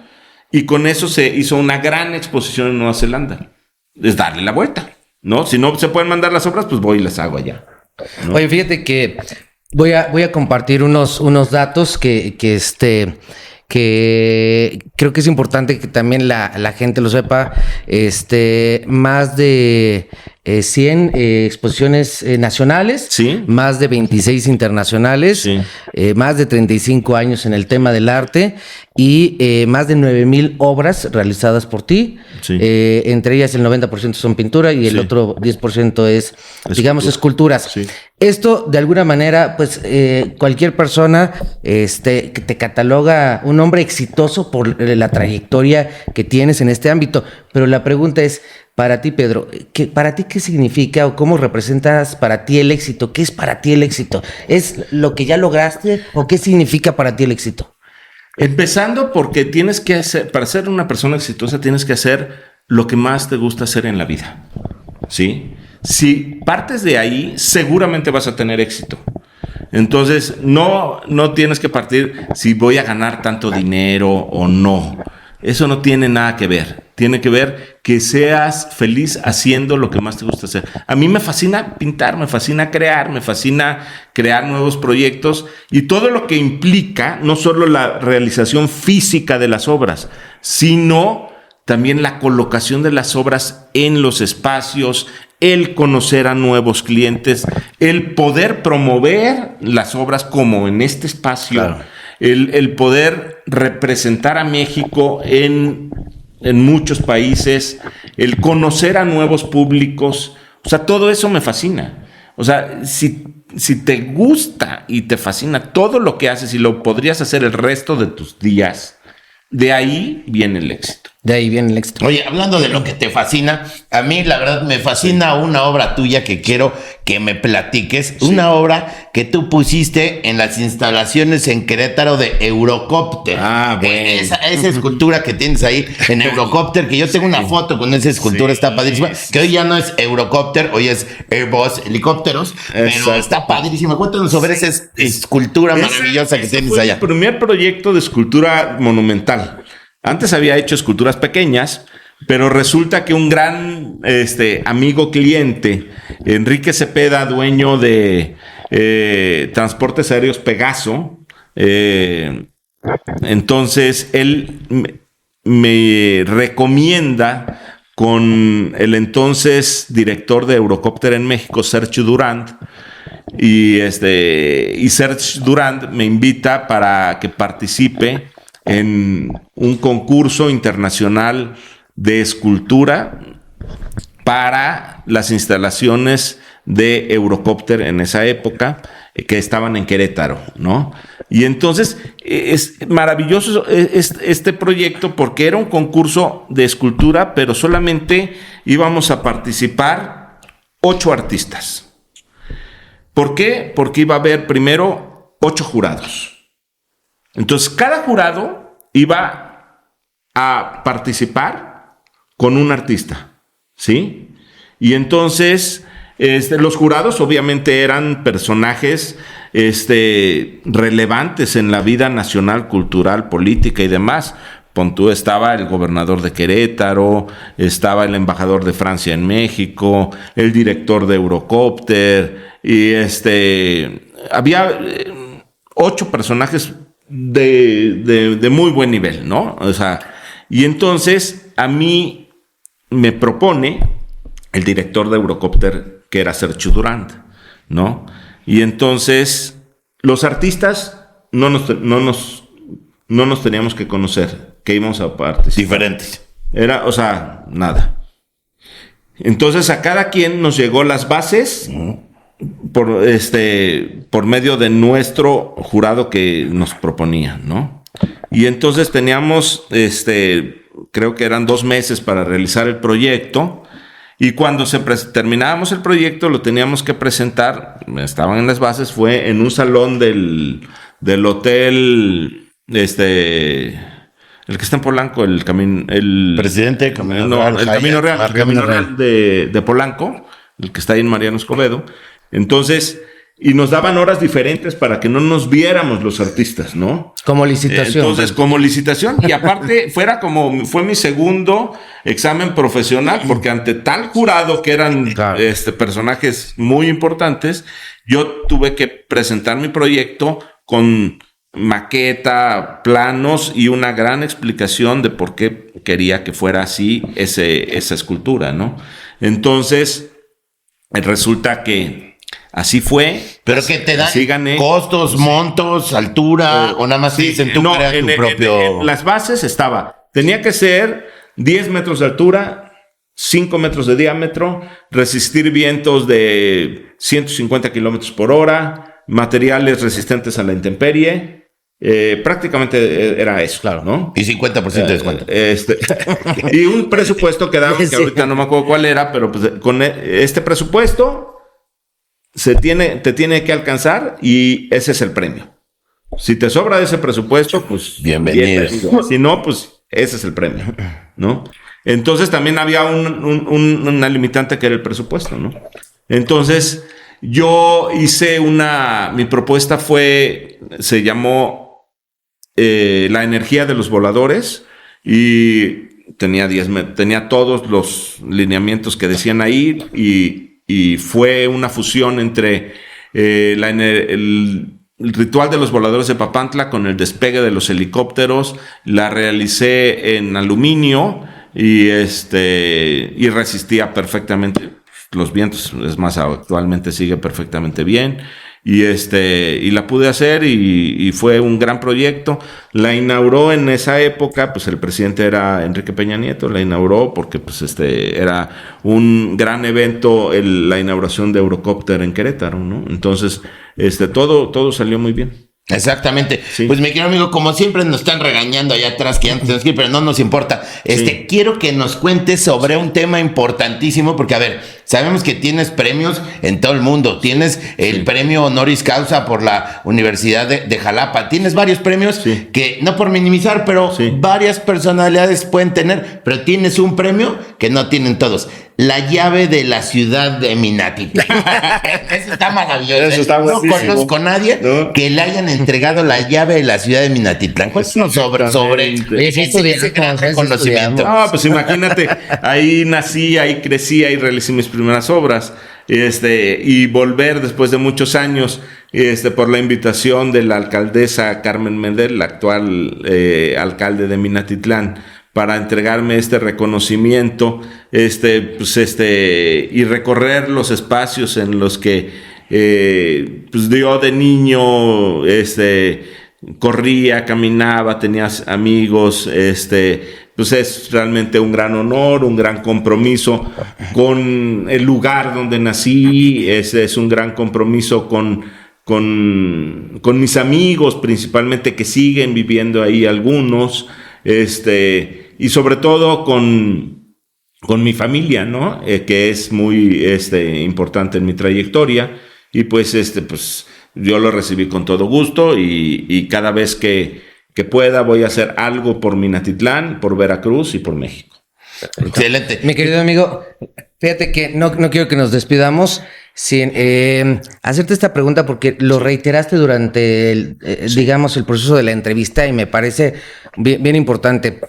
Y con eso se hizo una gran exposición en Nueva Zelanda. Es darle la vuelta, ¿no? Si no se pueden mandar las obras, pues voy y las hago allá, ¿no? Oye, fíjate que voy a compartir unos datos que creo que es importante que también la gente lo sepa. Más de 100 exposiciones nacionales, Sí. más de 26 internacionales, Sí. Más de 35 años en el tema del arte y más de 9,000 obras realizadas por ti. Sí. Entre ellas el 90% son pintura y el Sí. otro 10% es, digamos, esculturas. Sí. Esto, de alguna manera, pues cualquier persona que te cataloga un hombre exitoso por la trayectoria que tienes en este ámbito. Pero la pregunta es, para ti, Pedro, ¿para ti qué significa o cómo representas para ti el éxito? ¿Qué es para ti el éxito? ¿Es lo que ya lograste o qué significa para ti el éxito? Empezando porque tienes que hacer, para ser una persona exitosa, tienes que hacer lo que más te gusta hacer en la vida, ¿sí? Si partes de ahí, seguramente vas a tener éxito. Entonces, no tienes que partir si voy a ganar tanto dinero o no. Eso no tiene nada que ver. Tiene que ver que seas feliz haciendo lo que más te gusta hacer. A mí me fascina pintar, me fascina crear nuevos proyectos y todo lo que implica no solo la realización física de las obras, sino también la colocación de las obras en los espacios, el conocer a nuevos clientes, el poder promover las obras como en este espacio, claro. El poder representar a México en muchos países, el conocer a nuevos públicos, o sea, todo eso me fascina. O sea, si te gusta y te fascina todo lo que haces y lo podrías hacer el resto de tus días, de ahí viene el éxito. De ahí viene el éxito. Oye, hablando de lo que te fascina, a mí la verdad me fascina una obra tuya que quiero que me platiques. Sí. Una obra que tú pusiste en las instalaciones en Querétaro de Eurocopter. Ah, bueno. Esa escultura que tienes ahí en Eurocopter, que yo tengo una foto con esa escultura, está padrísima. Que hoy ya no es Eurocopter, hoy es Airbus Helicópteros. Pero está padrísima. Cuéntanos sobre esa escultura maravillosa que tienes allá. El primer proyecto de escultura monumental. Antes había hecho esculturas pequeñas, pero resulta que un gran amigo cliente, Enrique Cepeda, dueño de Transportes Aéreos Pegaso, entonces él me recomienda con el entonces director de Eurocopter en México, Serge Durand, y Serge Durand me invita para que participe en un concurso internacional de escultura para las instalaciones de Eurocopter en esa época, que estaban en Querétaro, ¿no? Y entonces es maravilloso este proyecto porque era un concurso de escultura, pero solamente íbamos a participar 8 artistas. ¿Por qué? Porque iba a haber primero 8 jurados. Entonces, cada jurado iba a participar con un artista, ¿sí? Y entonces, los jurados obviamente eran personajes relevantes en la vida nacional, cultural, política y demás. Pontú estaba el gobernador de Querétaro, estaba el embajador de Francia en México, el director de Eurocopter, y había 8 personajes de muy buen nivel, ¿no? O sea, y entonces a mí me propone el director de Eurocopter, que era Serge Durand, ¿no? Y entonces los artistas no nos teníamos que conocer. que íbamos a participar. Diferentes. Era, o sea, nada. Entonces a cada quien nos llegó las bases por medio de nuestro jurado que nos proponía, ¿no? Y entonces teníamos, creo que eran 2 meses para realizar el proyecto. Y cuando terminábamos el proyecto, lo teníamos que presentar, estaban en las bases, fue en un salón del hotel, el que está en Polanco, el Presidente, Camino Real de Polanco, el que está ahí en Mariano Escobedo. Entonces, y nos daban horas diferentes para que no nos viéramos los artistas, ¿no? Como licitación. Entonces, como licitación. Y aparte, fue mi segundo examen profesional, porque ante tal jurado que eran personajes muy importantes, yo tuve que presentar mi proyecto con maqueta, planos y una gran explicación de por qué quería que fuera así esa escultura, ¿no? Entonces, resulta que así fue. Pero que te dan costos, montos, altura, o nada más dicen tú creas tu propio. En las bases tenía que ser 10 metros de altura, 5 metros de diámetro, resistir vientos de 150 kilómetros por hora, materiales resistentes a la intemperie. Prácticamente era eso, claro, ¿no? Y 50% de descuento. Y un presupuesto que daba, que ahorita no me acuerdo cuál era, pero pues con este presupuesto te tiene que alcanzar y ese es el premio. Si te sobra ese presupuesto, pues bienvenido. Si no, pues ese es el premio, ¿no? Entonces también había una limitante que era el presupuesto, ¿no? Entonces yo hice mi propuesta se llamó La energía de los voladores, y tenía todos los lineamientos que decían ahí, y fue una fusión entre el ritual de los voladores de Papantla con el despegue de los helicópteros. La realicé en aluminio y resistía perfectamente los vientos. Es más, actualmente sigue perfectamente bien. Y la pude hacer y fue un gran proyecto. La inauguró en esa época, pues el presidente era Enrique Peña Nieto, la inauguró porque pues era un gran evento la inauguración de Eurocopter en Querétaro, ¿no? Entonces, todo salió muy bien. Exactamente. Sí. Pues mi querido amigo, como siempre nos están regañando allá atrás que antes tenemos que ir, pero no nos importa. Quiero que nos cuentes sobre un tema importantísimo, porque a ver, sabemos que tienes premios en todo el mundo. Tienes el premio honoris causa por la Universidad de Jalapa. Tienes varios premios que, no por minimizar, pero varias personalidades pueden tener, pero tienes un premio que no tienen todos. La llave de la ciudad de Minatitlán. Eso está maravilloso. Eso está buenísimo. No conozco a nadie que le hayan entregado la llave de la ciudad de Minatitlán. Cuéntanos sobre ese gran conocimiento. No, pues imagínate, ahí nací, ahí crecí, ahí realicé mis primeras obras. Y volver después de muchos años, por la invitación de la alcaldesa Carmen Medel, la actual alcalde de Minatitlán, para entregarme este reconocimiento, y recorrer los espacios en los que pues yo de niño corría, caminaba, tenía amigos, pues es realmente un gran honor, un gran compromiso con el lugar donde nací, es un gran compromiso con mis amigos, principalmente, que siguen viviendo ahí algunos, y sobre todo con mi familia, ¿no? Que es muy importante en mi trayectoria, y pues pues yo lo recibí con todo gusto, y cada vez que pueda voy a hacer algo por Minatitlán, por Veracruz y por México. Excelente. Mi querido amigo, fíjate que no quiero que nos despidamos sin hacerte esta pregunta, porque lo reiteraste durante digamos, el proceso de la entrevista, y me parece bien importante.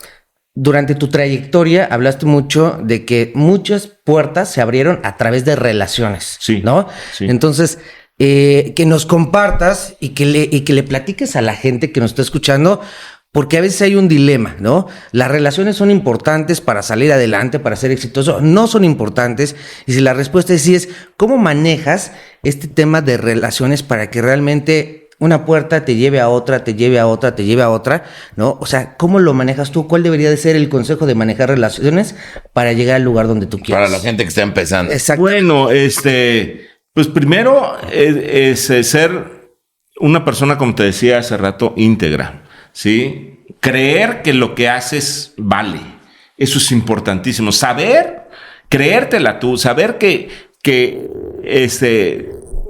Durante tu trayectoria hablaste mucho de que muchas puertas se abrieron a través de relaciones, ¿no? Sí. Entonces, que nos compartas y que le platiques a la gente que nos está escuchando, porque a veces hay un dilema, ¿no? Las relaciones son importantes para salir adelante, para ser exitoso. No son importantes. Y si la respuesta es sí, ¿cómo manejas este tema de relaciones para que realmente una puerta te lleve a otra, te lleve a otra, te lleve a otra, ¿no? O sea, ¿cómo lo manejas tú? ¿Cuál debería de ser el consejo de manejar relaciones para llegar al lugar donde tú quieres? Para la gente que está empezando. Exacto. Bueno, pues primero es ser una persona, como te decía hace rato, íntegra, ¿sí? Creer que lo que haces vale. Eso es importantísimo. Saber, creértela tú, saber que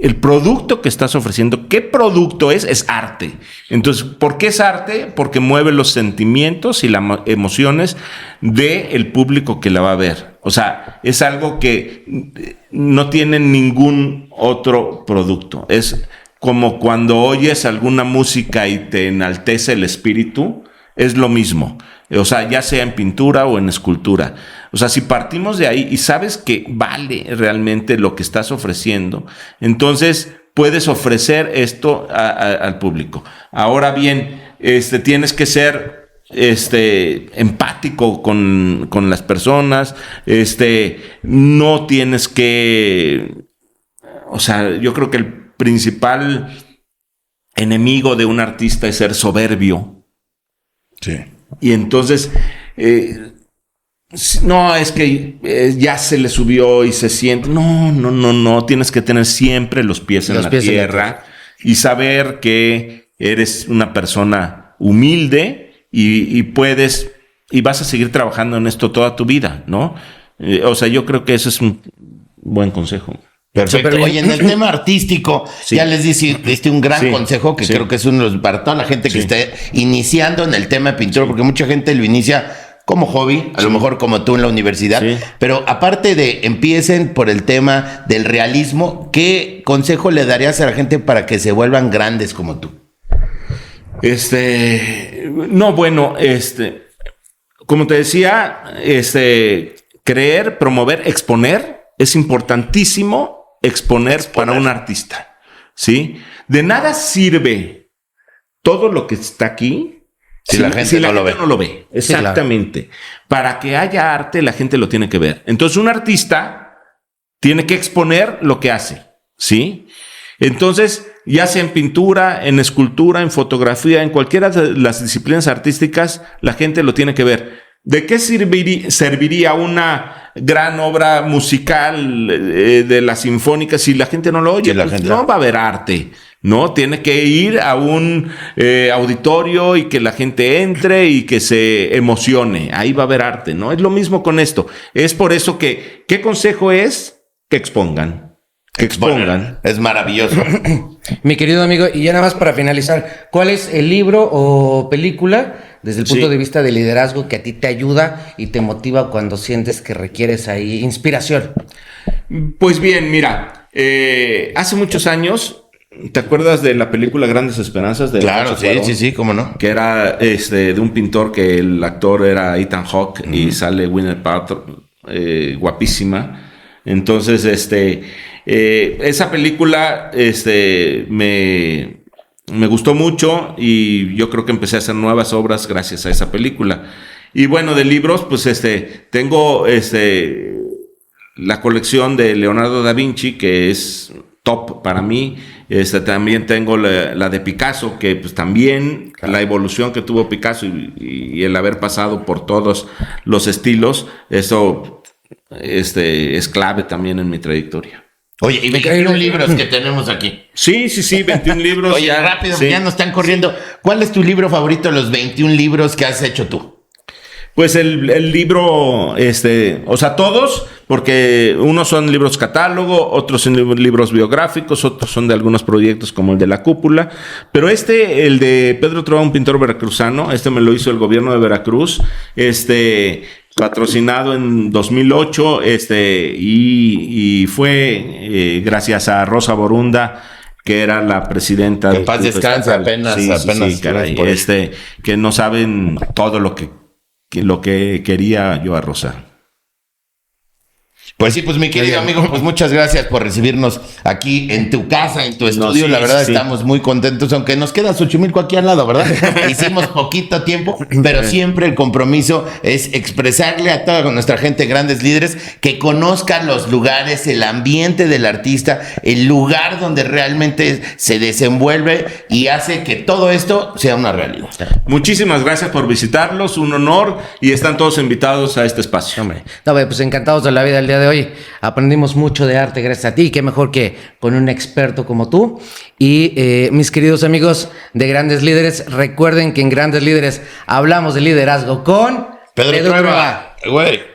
el producto que estás ofreciendo, ¿qué producto es? Es arte. Entonces, ¿por qué es arte? Porque mueve los sentimientos y las emociones del público que la va a ver. O sea, es algo que no tiene ningún otro producto. Es como cuando oyes alguna música y te enaltece el espíritu, es lo mismo. O sea, ya sea en pintura o en escultura. O sea, si partimos de ahí y sabes que vale realmente lo que estás ofreciendo, entonces puedes ofrecer esto al público. Ahora bien, tienes que ser empático con las personas. No tienes que... O sea, yo creo que el principal enemigo de un artista es ser soberbio. Sí. Y entonces, no, es que ya se le subió y se siente. No. Tienes que tener siempre los pies en la tierra y saber que eres una persona humilde y puedes, y vas a seguir trabajando en esto toda tu vida, ¿no? O sea, yo creo que eso es un buen consejo. Perfecto. Oye, en el tema artístico, sí. ya les diste un gran consejo que creo que es uno de los para toda la gente que esté iniciando en el tema de pintura, porque mucha gente lo inicia como hobby, a lo mejor como tú en la universidad, pero aparte de empiecen por el tema del realismo, ¿qué consejo le darías a la gente para que se vuelvan grandes como tú? No, bueno, como te decía, creer, promover, exponer, es importantísimo. Exponer para un artista, ¿sí? De nada sirve todo lo que está aquí si la gente no lo ve. Exactamente. Sí, claro. Para que haya arte, la gente lo tiene que ver. Entonces, un artista tiene que exponer lo que hace, ¿sí? Entonces, ya sea en pintura, en escultura, en fotografía, en cualquiera de las disciplinas artísticas, la gente lo tiene que ver. ¿De qué serviría una gran obra musical de la sinfónica si la gente no lo oye? Pues no va a haber arte, ¿no? Tiene que ir a un auditorio y que la gente entre y que se emocione. Ahí va a haber arte, ¿no? Es lo mismo con esto. Es por eso que, ¿qué consejo es? Que expongan. Que expongan. Es maravilloso. Mi querido amigo, y ya nada más para finalizar, ¿cuál es el libro o película desde el punto de vista de liderazgo que a ti te ayuda y te motiva cuando sientes que requieres ahí inspiración? Pues bien, mira, hace muchos años, ¿te acuerdas de la película Grandes Esperanzas? Claro, sí, cómo no. Que era de un pintor que el actor era Ethan Hawke y sale Gwyneth Paltrow, guapísima. Entonces, esa película, me gustó mucho y yo creo que empecé a hacer nuevas obras gracias a esa película. Y bueno, de libros, pues tengo la colección de Leonardo da Vinci, que es top para mí. También tengo la de Picasso, que pues también la evolución que tuvo Picasso y el haber pasado por todos los estilos, eso es clave también en mi trayectoria. Oye, y 21 libros que tenemos aquí. Sí, 21 libros. Oye, rápido, ya nos están corriendo. ¿Cuál es tu libro favorito de los 21 libros que has hecho tú? Pues el libro, o sea, todos, porque unos son libros catálogo, otros son libros biográficos, otros son de algunos proyectos como el de La Cúpula, pero el de Pedro Trova, un pintor veracruzano, me lo hizo el gobierno de Veracruz, patrocinado en 2008, y fue gracias a Rosa Borunda, que era la presidenta de paz descanse, apenas. Sí, caray, que no saben todo lo que quería yo a Rosa. Pues Pues sí, pues mi querido amigo, pues muchas gracias por recibirnos aquí en tu casa, en tu estudio. sí, La verdad sí. Estamos muy contentos, aunque nos queda Xochimilco aquí al lado, ¿verdad? Hicimos poquito tiempo, pero siempre el compromiso es expresarle a toda nuestra gente, grandes líderes, que conozcan los lugares, el ambiente del artista, el lugar donde realmente se desenvuelve y hace que todo esto sea una realidad. Muchísimas gracias por visitarlos, un honor, y están todos invitados a este espacio. Hombre, no, pues encantados de la vida el día de hoy. Aprendimos mucho de arte gracias a ti. Qué mejor que con un experto como tú. Y mis queridos amigos de Grandes Líderes, recuerden que en Grandes Líderes hablamos de liderazgo con Pedro Trueba, güey.